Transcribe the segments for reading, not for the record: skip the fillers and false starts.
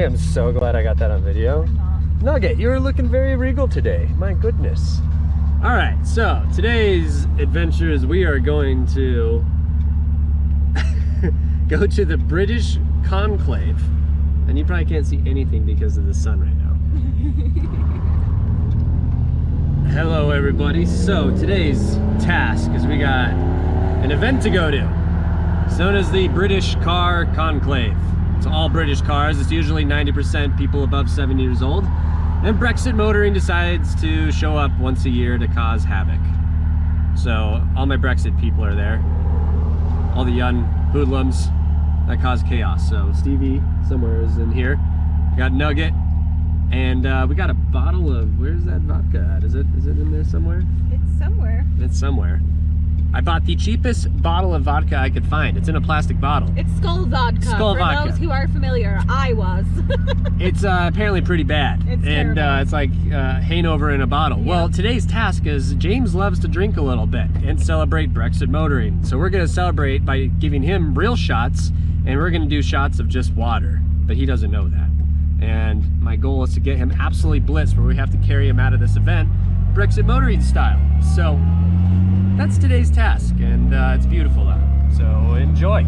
am so glad I got that on video. Nugget, you were looking very regal today. My goodness. All right, so today's adventure is we are going to go to the British Conclave. And you probably can't see anything because of the sun right now. Hello everybody. So today's task is we got an event to go to. It's known as the British Car Conclave. It's all British cars. It's usually 90% people above 70 years old. And Brexit Motoring decides to show up once a year to cause havoc. So all my Brexit people are there. All the young hoodlums that cause chaos. So Stevie somewhere is in here. We got Nugget. And we got a bottle of, where's that vodka at? Is it in there somewhere? It's somewhere. It's somewhere. I bought the cheapest bottle of vodka I could find. It's in a plastic bottle. It's Skull Vodka. Skull For vodka. those who are familiar, I was. It's apparently pretty bad. It's and it's like hangover in a bottle. Yeah. Well, today's task is James loves to drink a little bit and celebrate Brexit Motoring. So we're gonna celebrate by giving him real shots, and we're gonna do shots of just water, but he doesn't know that. And my goal is to get him absolutely blitzed where we have to carry him out of this event, Brexit Motoring style. So that's today's task, and it's beautiful out. So enjoy.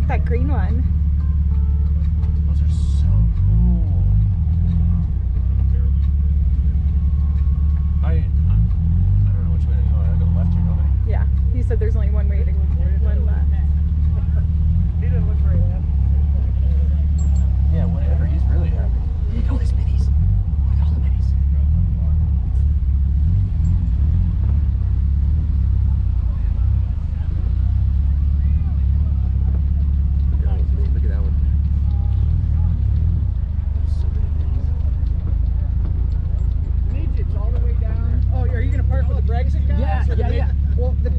That green one. Those are so cool. I don't know which way to go. I go left here, don't I? Yeah, he said there's only one way to one left. He didn't look very happy. Yeah, whatever. He's really happy. Look at all these minis. Look at all the minis. Look at that one. So many minis. It's all the way down. Oh, are you going to park with the Brexit guys? Yeah. Well, the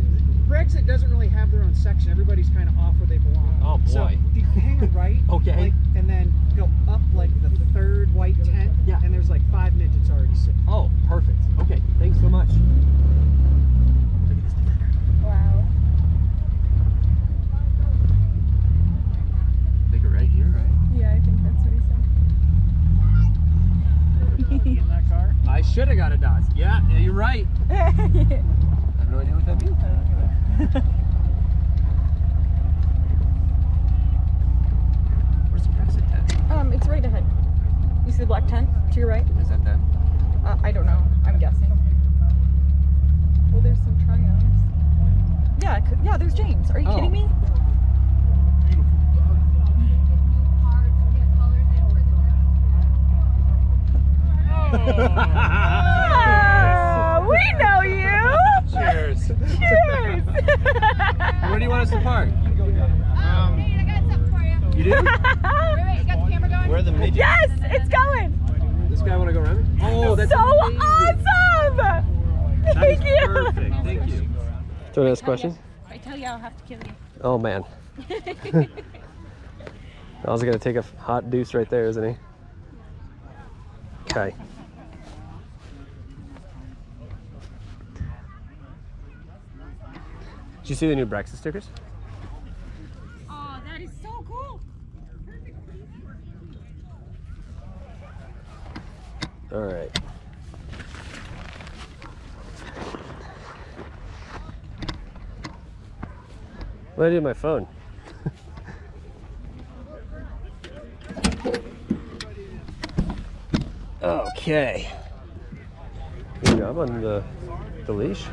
Brexit doesn't really have their own section. Everybody's kind of off where they belong. Oh, boy. So if you hang a right, Okay. and then go up like the third white tent, Yeah. and there's like 5 midgets already sitting. Oh, perfect. Okay, thanks so much. Look at this defender. Wow. Take it right here, right? Yeah, I think that's what he In that car? I should have got a Dodge. Yeah, you're right. said. I have no idea what that means. Where's the Brexit tent? It's right ahead. You see the black tent to your right? Is that them? I don't know. I'm guessing. Well, there's some triumphs. Yeah, yeah. There's James. Are you kidding me? Ah, we know you. Cheers. Cheers. Where do you want us to park? Hey, I got something for you. You do? Wait, you got the camera going? Where are the midgets? Yes, it's going. This guy want to go around me? Oh, that's So amazing. awesome. That Thank is you. perfect. Thank you. Do you want to ask a question? If I tell you, I'll have to kill you. Oh, man. I was going to take a hot deuce right there, isn't he? Okay. Did you see the new Brexit stickers? Oh, that is so cool. All right. What did I do with my phone? Okay. Good job on the leash.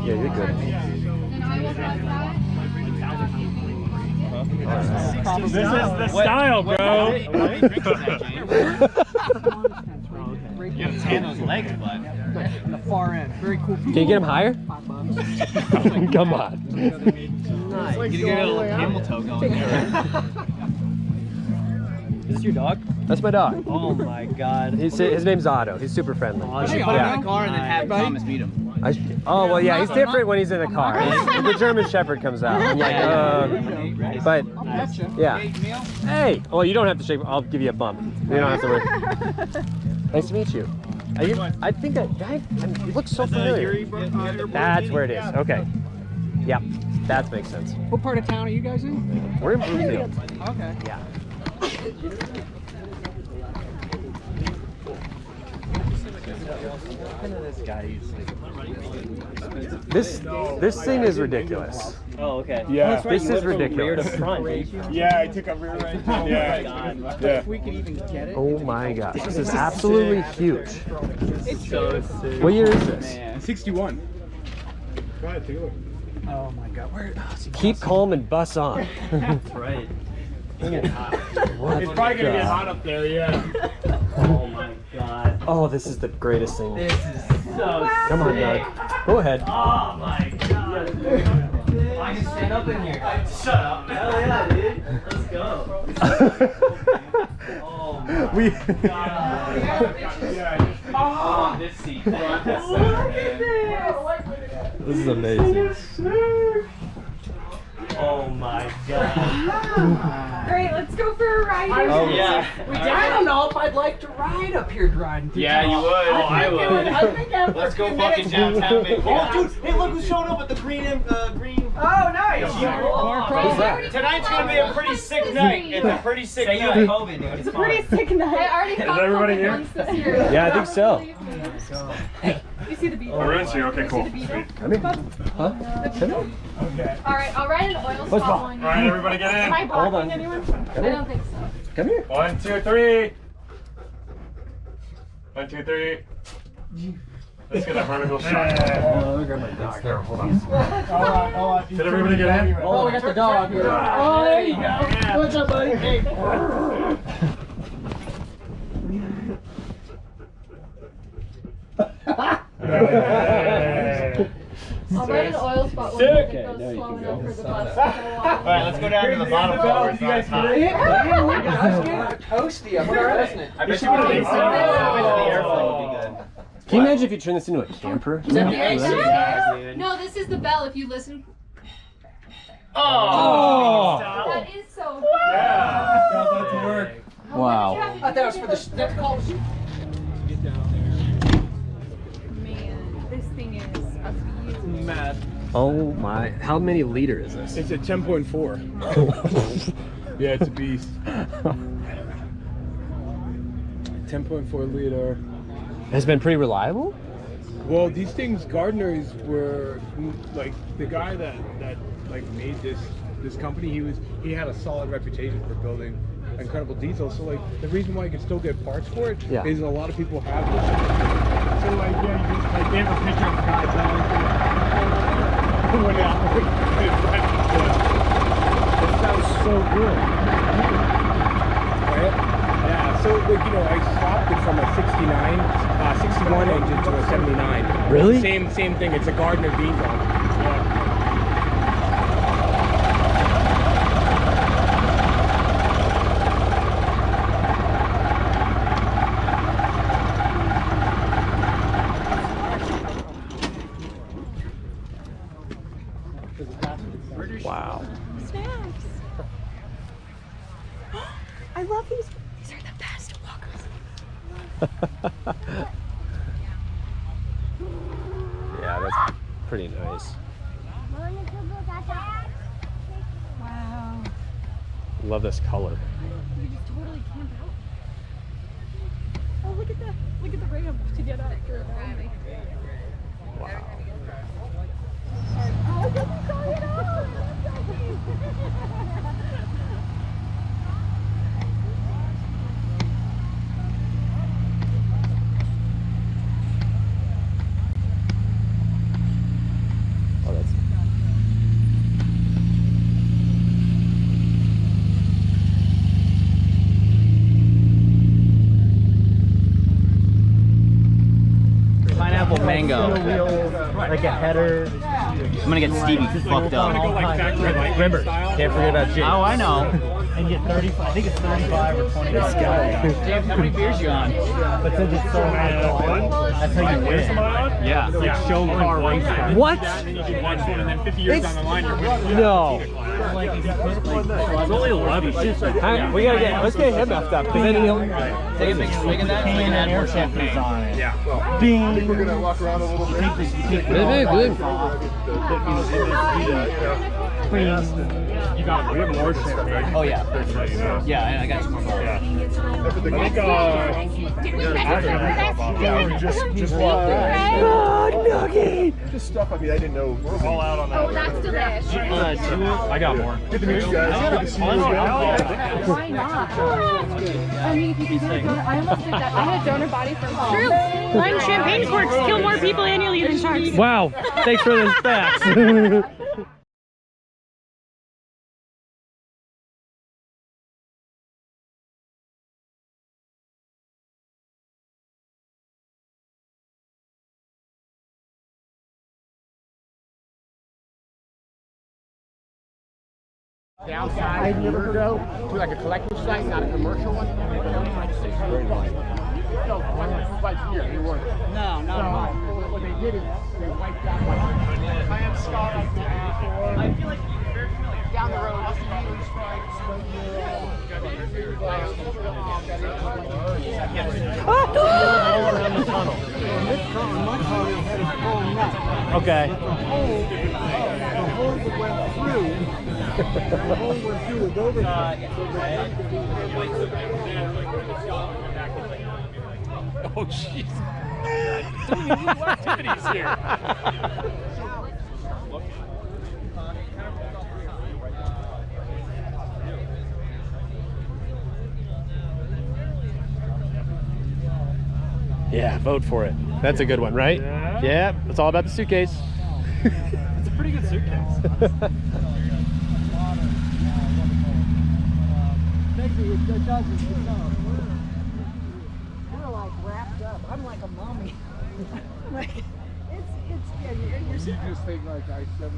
Yeah, you're good. This is the style, bro. legs, but On the far end. Very cool. Can you get him higher? $5. Come on. nice. You get a little camel toe going there. Is this your dog? That's my dog. Oh my god. His name's Otto. He's super friendly. I should put him in the car and then have Thomas meet him. Oh, well, yeah, he's different when he's in the car. The German Shepherd comes out. I'm like, but, yeah. Hey, well, you don't have to shake. I'll give you a bump. You don't have to worry. Nice to meet you. I think that guy, he looks so familiar. That's where it is. Okay. Yep, that makes sense. What part of town are you guys in? We're in Brookfield. Okay. Yeah. This thing is ridiculous. Oh, okay. Yeah. This is ridiculous. Yeah, I took a rear right. Yeah. Yeah. If we could even get it. Oh my gosh, this is absolutely huge. It's so sick. What year is this? 61. Go ahead, take a look. Oh my god. Where? Keep calm and bus on. That's right. What It's probably gonna get hot up there, yeah. Oh my god. Oh, this is the greatest thing. This is so Come on, Doug. Go ahead. Oh my god. I can stand up in here. Shut up. Hell yeah, dude. Let's go. Oh my god. Oh, this seat. Front and center, man. This is amazing. Oh my god. Great, let's go for a ride. Oh, yeah. I don't know if I'd like to ride up here riding. Yeah, you would. Oh, I would. I think after Let's go a few fucking minutes- downtown, baby. Oh, dude. Hey, look who's showing up with the green. Oh, nice. Who's that? Tonight's gonna be a pretty sick night. It's a pretty sick night. Say you have COVID, dude. It's Pretty fine. sick night. I already caught everybody COVID here? once this year. Yeah, I think so. You see the beaver? We're in here. Okay, cool. Come here. Huh? Come here. Okay. All right, I'll ride an oil Let's spot go. one. All right, everybody get Am I in. Hold blocking on. anyone? Come I here. don't think so. Come here. 1, 2, 3. 1, 2, 3. Let's get a vertical shot. Oh, look at my dog. Here, hold on. Hold on. Did everybody get in? Oh, we got the dog here. Oh, there you go. What's up, buddy? Hey. I'll ride an oil spot one. Sick. It goes slow enough for the bus. Alright, let's go down to the bottom floor. Where it's not as hot. Toasty up there, isn't it? I bet you would have been so the airflow would be good. Can you imagine if you turn this into a camper? No, this is the bell if you listen. Oh! That is so Yeah. cool. That's work. Wow. I thought that was for the. That's called. Man, this thing is a beauty. Mad. Oh my. How many liter is this? It's a 10.4. Yeah, it's a beast. 10.4 liter. Has it been pretty reliable? Well, these things, gardeners were like the guy that like made this company. He had a solid reputation for building incredible diesel. So like the reason why you can still get parts for it is a lot of people have this. So like yeah, you just like they have a picture of the guy when it sounds so good. Right? Yeah. So like I swapped it from a 61 engine to a 79. Really? Same thing. It's a Gardner diesel. Yeah. Wow. Snacks. I love these. These are the best walkers. Yeah, that's pretty nice. Wow. Love this color. You just totally camp out. Oh, look at the ramp to get up. Wow. Oh, look at it all. Oh, that's. Tango. Like a header. I'm gonna get Stevie fucked up. Remember, can't forget about James. Oh, I know. And get 35. I think it's 35 or 20. This guy. James, how many beers you on? But since it's so high, that's how you win. Yeah. It's like show car racing. What? And then you do one and then 50 years down the line, you're winning. No. Like, if you put, like, It's only 11. We gotta let's get him effed up, because then he'll... Take a big swig of that and add more champagne. on it. Yeah. Bing. We're gonna walk around a little bit. You got we have more champagne. Oh yeah. Yeah, I got some more bottles. Just Just stuff. I mean, I didn't know. All out on that. Oh, that's delish. I got more. Good to meet you guys. Good to see you again. Why not? I mean, if you can get a donor, I almost did that. I had a donor body from True. Blind champagne corks kill more people annually than sharks. Wow, thanks for those facts. Downside, I'd never go to like a collector's site, not a commercial one. No, not at all. What they did is they wiped out my scar up there. I feel like you're very familiar. Down the road, Okay. The hole that went through. The hole went through with overtime. Oh, jeez. Doing new activities here. Yeah, vote for it. That's a good one, right? Yeah, it's all about the suitcase. It's a pretty good suitcase. We're like wrapped up. I'm like a mummy. Like yeah, you're You just think like I-70,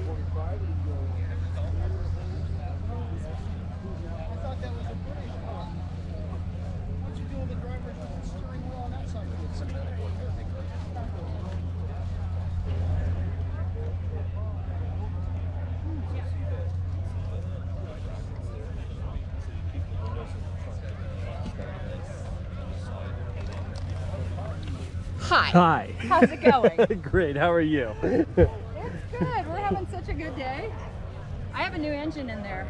45 and go. I thought that was a British car. What'd you do with the driver's steering wheel on that side? Hi. How's it going? Great, how are you? It's good. We're having such a good day. I have a new engine in there.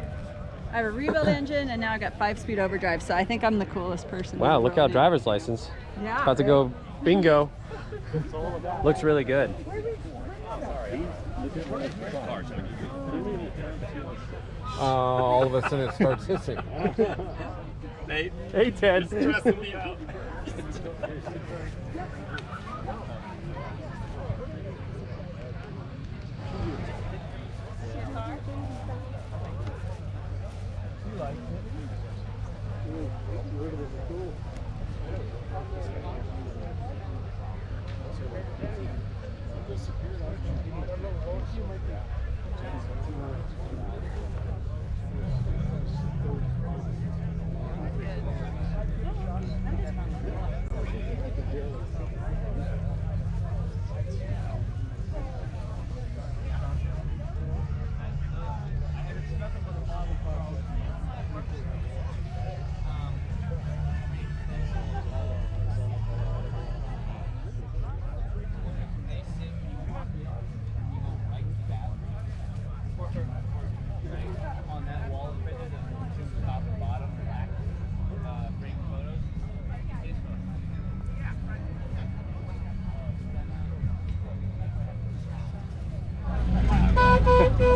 I have a rebuild engine, and now I got 5-speed overdrive, so I think I'm the coolest person. Wow, in the look out, world. driver's license. Yeah. About to go bingo. Looks really good. All of a sudden it starts hissing. Hey, Ted. Stressing me out.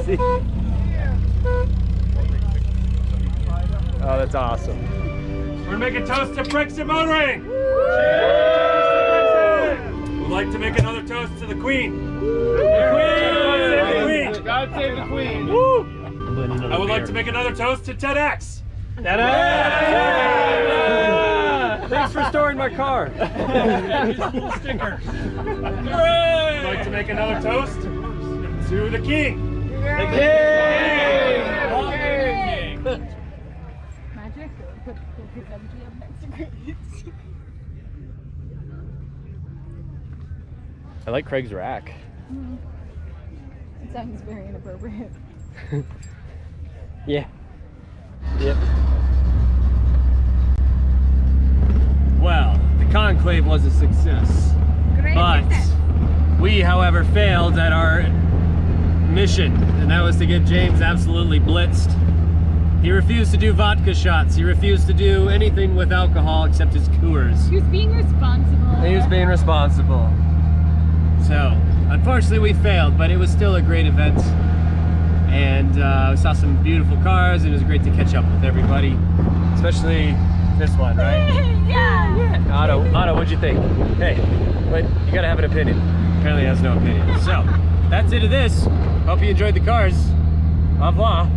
See? Oh, that's awesome. We're gonna make a toast to Brexit Motoring! Cheers! We'd like to make another toast to the Queen. The Queen! God save the Queen! Woo! I would like to make another toast to TEDx. Thanks for storing my my car. Cool sticker. I'd like to make another toast to the king. The king! Magic? Put MGM next to grapes. I like Craig's rack. It sounds very inappropriate. Yeah. Yep. Well, the conclave was a success. But we, however, failed at our mission, and that was to get James absolutely blitzed. He refused to do vodka shots. He refused to do anything with alcohol except his Coors. He was being responsible. He was being responsible. So, unfortunately we failed, but it was still a great event. And we saw some beautiful cars, and it was great to catch up with everybody. Especially this one, right? Yeah. Otto, what'd you think? Hey, but you gotta have an opinion. Apparently he has no opinion. So, that's it of this. Hope you enjoyed the cars. Au revoir.